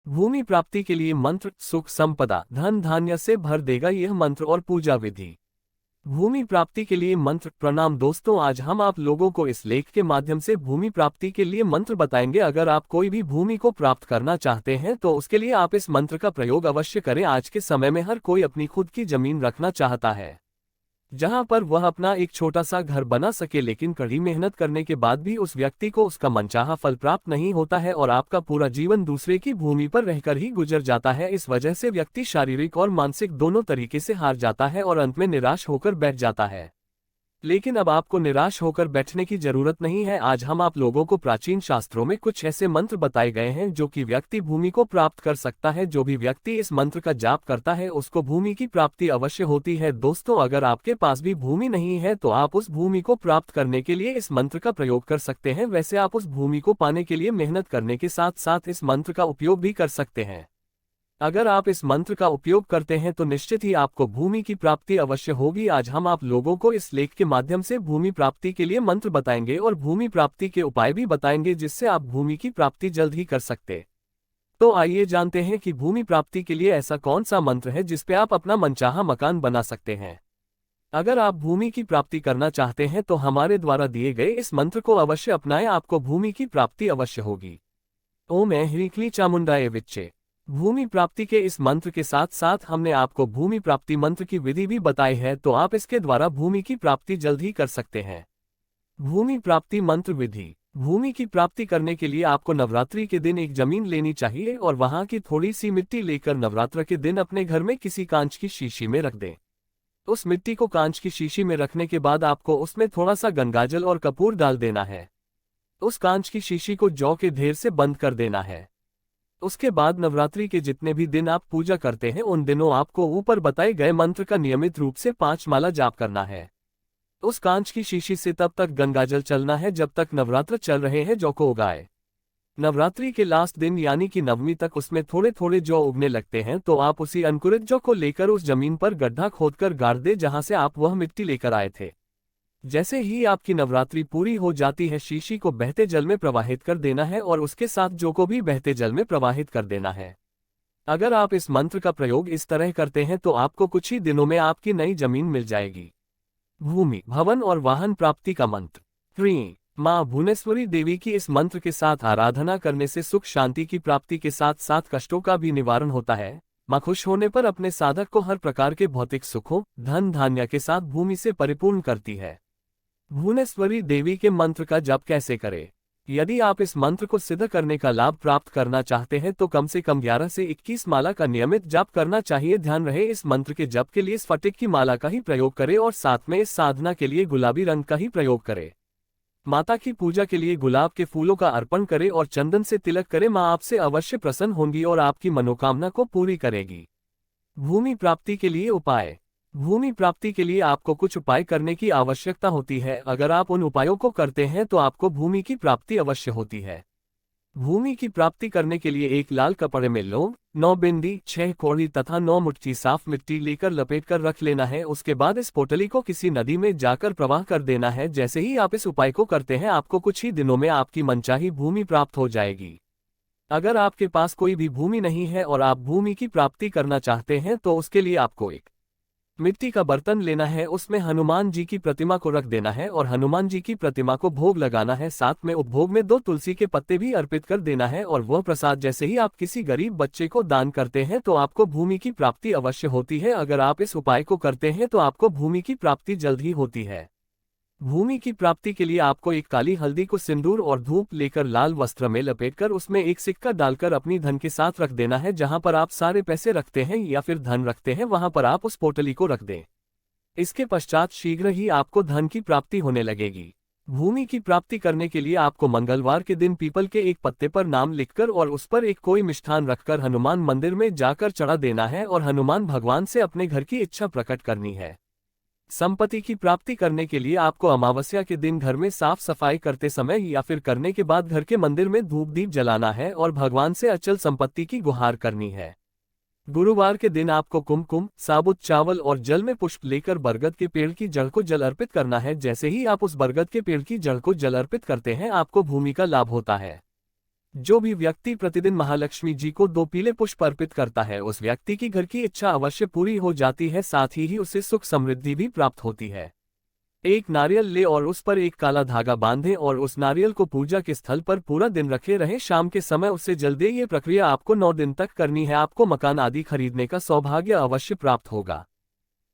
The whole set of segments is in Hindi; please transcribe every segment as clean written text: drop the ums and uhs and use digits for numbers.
भूमि प्राप्ति के लिए मंत्र सुख संपदा धन धान्य से भर देगा यह मंत्र और पूजा विधि। भूमि प्राप्ति के लिए मंत्र। प्रणाम दोस्तों, आज हम आप लोगों को इस लेख के माध्यम से भूमि प्राप्ति के लिए मंत्र बताएंगे। अगर आप कोई भी भूमि को प्राप्त करना चाहते हैं तो उसके लिए आप इस मंत्र का प्रयोग अवश्य करें। आज के समय में हर कोई अपनी खुद की जमीन रखना चाहता है जहां पर वह अपना एक छोटा सा घर बना सके, लेकिन कड़ी मेहनत करने के बाद भी उस व्यक्ति को उसका मनचाहा फल प्राप्त नहीं होता है और आपका पूरा जीवन दूसरे की भूमि पर रहकर ही गुजर जाता है। इस वजह से व्यक्ति शारीरिक और मानसिक दोनों तरीके से हार जाता है और अंत में निराश होकर बैठ जाता है। लेकिन अब आपको निराश होकर बैठने की जरूरत नहीं है। आज हम आप लोगों को प्राचीन शास्त्रों में कुछ ऐसे मंत्र बताए गए हैं जो कि व्यक्ति भूमि को प्राप्त कर सकता है। जो भी व्यक्ति इस मंत्र का जाप करता है उसको भूमि की प्राप्ति अवश्य होती है। दोस्तों, अगर आपके पास भी भूमि नहीं है तो आप उस भूमि को प्राप्त करने के लिए इस मंत्र का प्रयोग कर सकते हैं। वैसे आप उस भूमि को पाने के लिए मेहनत करने के साथ साथ इस मंत्र का उपयोग भी कर सकते हैं। अगर आप इस मंत्र का उपयोग करते हैं तो निश्चित ही आपको भूमि की प्राप्ति अवश्य होगी। आज हम आप लोगों को इस लेख के माध्यम से भूमि प्राप्ति के लिए मंत्र बताएंगे और भूमि प्राप्ति के उपाय भी बताएंगे जिससे आप भूमि की प्राप्ति जल्द ही कर सकते। तो आइए जानते हैं कि भूमि प्राप्ति के लिए ऐसा कौन सा मंत्र है जिसपे आप अपना मनचाहा मकान बना सकते हैं। अगर आप भूमि की प्राप्ति करना चाहते हैं तो हमारे द्वारा दिए गए इस मंत्र को अवश्य अपनाएं, आपको भूमि की प्राप्ति अवश्य होगी। ओम ह्रीं चामुंडाय विच्चे। भूमि प्राप्ति के इस मंत्र के साथ साथ हमने आपको भूमि प्राप्ति मंत्र की विधि भी बताई है, तो आप इसके द्वारा भूमि की प्राप्ति जल्द ही कर सकते हैं। भूमि प्राप्ति मंत्र विधि। भूमि की प्राप्ति करने के लिए आपको नवरात्रि के दिन एक जमीन लेनी चाहिए और वहां की थोड़ी सी मिट्टी लेकर नवरात्र के दिन अपने घर में किसी कांच की शीशी में रख दें। उस मिट्टी को कांच की शीशी में रखने के बाद आपको उसमें थोड़ा सा गंगाजल और कपूर डाल देना है। उस कांच की शीशी को जौ के ढेर से बंद कर देना है। उसके बाद नवरात्रि के जितने भी दिन आप पूजा करते हैं उन दिनों आपको ऊपर बताए गए मंत्र का नियमित रूप से 5 माला जाप करना है। उस कांच की शीशी से तब तक गंगाजल चलना है जब तक नवरात्र चल रहे हैं जौ को उगाए। नवरात्रि के लास्ट दिन यानी कि नवमी तक उसमें थोड़े थोड़े जौ उगने लगते हैं, तो आप उसी अंकुरित जौ को लेकर उस जमीन पर गड्ढा खोदकर गाड़ दे जहां से आप वह मिट्टी लेकर आए थे। जैसे ही आपकी नवरात्रि पूरी हो जाती है, शीशी को बहते जल में प्रवाहित कर देना है और उसके साथ जौ को भी बहते जल में प्रवाहित कर देना है। अगर आप इस मंत्र का प्रयोग इस तरह करते हैं तो आपको कुछ ही दिनों में आपकी नई जमीन मिल जाएगी। भूमि, भवन और वाहन प्राप्ति का मंत्र। ह्रीं मां भुवनेश्वरी देवी की इस मंत्र के साथ आराधना करने से सुख शांति की प्राप्ति के साथ साथ कष्टों का भी निवारण होता है। मां खुश होने पर अपने साधक को हर प्रकार के भौतिक सुखों, धन धान्य के साथ भूमि से परिपूर्ण करती है। भुवनेश्वरी देवी के मंत्र का जप कैसे करें? यदि आप इस मंत्र को सिद्ध करने का लाभ प्राप्त करना चाहते हैं तो कम से कम 11 से 21 माला का नियमित जप करना चाहिए। ध्यान रहे, इस मंत्र के जप के लिए स्फटिक की माला का ही प्रयोग करें और साथ में इस साधना के लिए गुलाबी रंग का ही प्रयोग करें। माता की पूजा के लिए गुलाब के फूलों का अर्पण करें और चंदन से तिलक करें। मां आपसे अवश्य प्रसन्न होंगी और आपकी मनोकामना को पूरी करेगी। भूमि प्राप्ति के लिए उपाय। भूमि प्राप्ति के लिए आपको कुछ उपाय करने की आवश्यकता होती है। अगर आप उन उपायों को करते हैं तो आपको भूमि की प्राप्ति अवश्य होती है। भूमि की प्राप्ति करने के लिए एक लाल कपड़े में लौंग, 9 बिंदी, 6 कौड़ी तथा 9 मुट्ठी साफ मिट्टी लेकर लपेट कर रख लेना है। उसके बाद इस पोटली को किसी नदी में जाकर प्रवाह कर देना है। जैसे ही आप इस उपाय को करते हैं आपको कुछ ही दिनों में आपकी मनचाही भूमि प्राप्त हो जाएगी। अगर आपके पास कोई भी भूमि नहीं है और आप भूमि की प्राप्ति करना चाहते हैं तो उसके लिए आपको एक मिट्टी का बर्तन लेना है, उसमें हनुमान जी की प्रतिमा को रख देना है और हनुमान जी की प्रतिमा को भोग लगाना है। साथ में उपभोग में 2 तुलसी के पत्ते भी अर्पित कर देना है और वह प्रसाद जैसे ही आप किसी गरीब बच्चे को दान करते हैं तो आपको भूमि की प्राप्ति अवश्य होती है। अगर आप इस उपाय को करते हैं तो आपको भूमि की प्राप्ति जल्द ही होती है। भूमि की प्राप्ति के लिए आपको एक काली हल्दी को सिंदूर और धूप लेकर लाल वस्त्र में लपेटकर उसमें एक सिक्का डालकर अपनी धन के साथ रख देना है। जहां पर आप सारे पैसे रखते हैं या फिर धन रखते हैं वहां पर आप उस पोटली को रख दें। इसके पश्चात शीघ्र ही आपको धन की प्राप्ति होने लगेगी। भूमि की प्राप्ति करने के लिए आपको मंगलवार के दिन पीपल के एक पत्ते पर नाम लिखकर और उस पर एक कोई मिष्ठान रखकर हनुमान मंदिर में जाकर चढ़ा देना है और हनुमान भगवान से अपने घर की इच्छा प्रकट करनी है। संपत्ति की प्राप्ति करने के लिए आपको अमावस्या के दिन घर में साफ सफाई करते समय या फिर करने के बाद घर के मंदिर में धूप दीप जलाना है और भगवान से अचल संपत्ति की गुहार करनी है। गुरुवार के दिन आपको कुमकुम, साबुत चावल और जल में पुष्प लेकर बरगद के पेड़ की जड़ को जल अर्पित करना है। जैसे ही आप उस बरगद के पेड़ की जड़ को जल अर्पित करते हैं आपको भूमि का लाभ होता है। जो भी व्यक्ति प्रतिदिन महालक्ष्मी जी को 2 पीले पुष्प अर्पित करता है उस व्यक्ति की घर की इच्छा अवश्य पूरी हो जाती है, साथ ही उसे सुख समृद्धि भी प्राप्त होती है। एक नारियल ले और उस पर एक काला धागा बांधें और उस नारियल को पूजा के स्थल पर पूरा दिन रखे रहें। शाम के समय उसे जल दें। ये प्रक्रिया आपको 9 दिन तक करनी है। आपको मकान आदि खरीदने का सौभाग्य अवश्य प्राप्त होगा।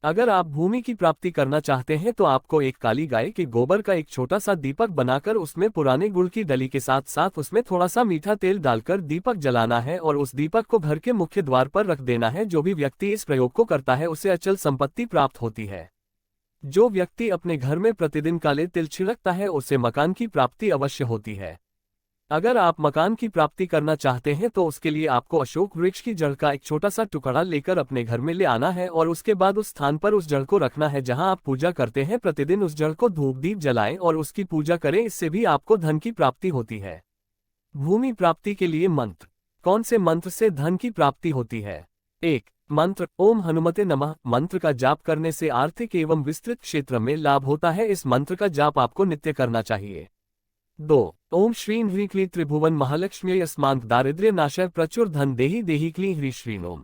अगर आप भूमि की प्राप्ति करना चाहते हैं तो आपको एक काली गाय के गोबर का एक छोटा सा दीपक बनाकर उसमें पुराने गुड़ की डली के साथ साथ उसमें थोड़ा सा मीठा तेल डालकर दीपक जलाना है और उस दीपक को घर के मुख्य द्वार पर रख देना है। जो भी व्यक्ति इस प्रयोग को करता है उसे अचल संपत्ति प्राप्त होती है। जो व्यक्ति अपने घर में प्रतिदिन काले तिल छिड़कता है उसे मकान की प्राप्ति अवश्य होती है। अगर आप मकान की प्राप्ति करना चाहते हैं तो उसके लिए आपको अशोक वृक्ष की जड़ का एक छोटा सा टुकड़ा लेकर अपने घर में ले आना है और उसके बाद उस स्थान पर उस जड़ को रखना है जहां आप पूजा करते हैं। प्रतिदिन उस जड़ को धूप दीप जलाएं और उसकी पूजा करें, इससे भी आपको धन की प्राप्ति होती है। भूमि प्राप्ति के लिए मंत्र। कौन से मंत्र से धन की प्राप्ति होती है? 1. मंत्र ओम हनुमते नमः। मंत्र का जाप करने से आर्थिक एवं विस्तृत क्षेत्र में लाभ होता है। इस मंत्र का जाप आपको नित्य करना चाहिए। 2. ओम श्रीं ह्रीं क्लीं त्रिभुवन महालक्ष्म्यै अस्मान् दारिद्र्य नाशय प्रचुर धन देहि देहि क्लीं ह्रीं श्रीं ओम।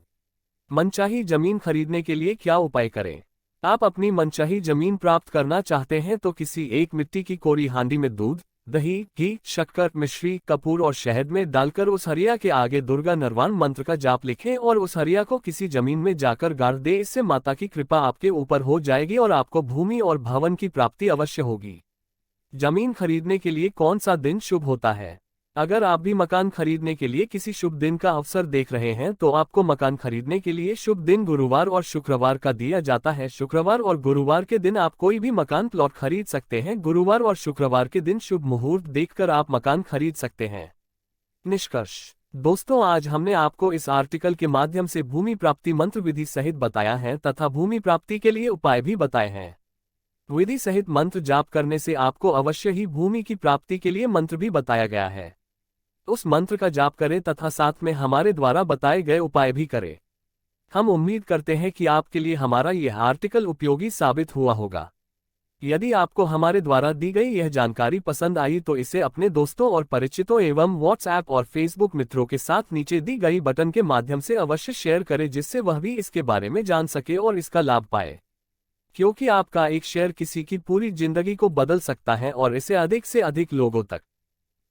मनचाही जमीन खरीदने के लिए क्या उपाय करें? आप अपनी मनचाही जमीन प्राप्त करना चाहते हैं तो किसी एक मिट्टी की कोरी हांडी में दूध, दही, घी, शक्कर, मिश्री, कपूर और शहद में डालकर उस हरिया के आगे दुर्गा नरवाण मंत्र का जाप लिखें और उस हरिया को किसी जमीन में जाकर गाड़ दें। इससे माता की कृपा आपके ऊपर हो जाएगी और आपको भूमि और भवन की प्राप्ति अवश्य होगी। जमीन खरीदने के लिए कौन सा दिन शुभ होता है? अगर आप भी मकान खरीदने के लिए किसी शुभ दिन का अवसर देख रहे हैं तो आपको मकान खरीदने के लिए शुभ दिन गुरुवार और शुक्रवार का दिया जाता है। शुक्रवार और गुरुवार के दिन आप कोई भी मकान प्लॉट खरीद सकते हैं। गुरुवार और शुक्रवार के दिन शुभ मुहूर्त देखकर आप मकान खरीद सकते हैं। निष्कर्ष दोस्तों, आज हमने आपको इस आर्टिकल के माध्यम से भूमि प्राप्ति मंत्र विधि सहित बताया है तथा भूमि प्राप्ति के लिए उपाय भी बताए हैं। विधि सहित मंत्र जाप करने से आपको अवश्य ही भूमि की प्राप्ति के लिए मंत्र भी बताया गया है। उस मंत्र का जाप करें तथा साथ में हमारे द्वारा बताए गए उपाय भी करें। हम उम्मीद करते हैं कि आपके लिए हमारा यह आर्टिकल उपयोगी साबित हुआ होगा। यदि आपको हमारे द्वारा दी गई यह जानकारी पसंद आई तो इसे अपने दोस्तों और परिचितों एवं व्हाट्सएप और फेसबुक मित्रों के साथ नीचे दी गई बटन के माध्यम से अवश्य शेयर करें, जिससे वह भी इसके बारे में जान सके और इसका लाभ पाए। क्योंकि आपका एक शेयर किसी की पूरी जिंदगी को बदल सकता है और इसे अधिक से अधिक लोगों तक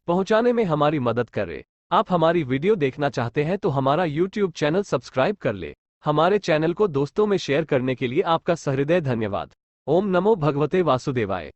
पहुंचाने में हमारी मदद करे। आप हमारी वीडियो देखना चाहते हैं तो हमारा YouTube चैनल सब्सक्राइब कर ले। हमारे चैनल को दोस्तों में शेयर करने के लिए आपका सहृदय धन्यवाद। ओम नमो भगवते वासुदेवाय।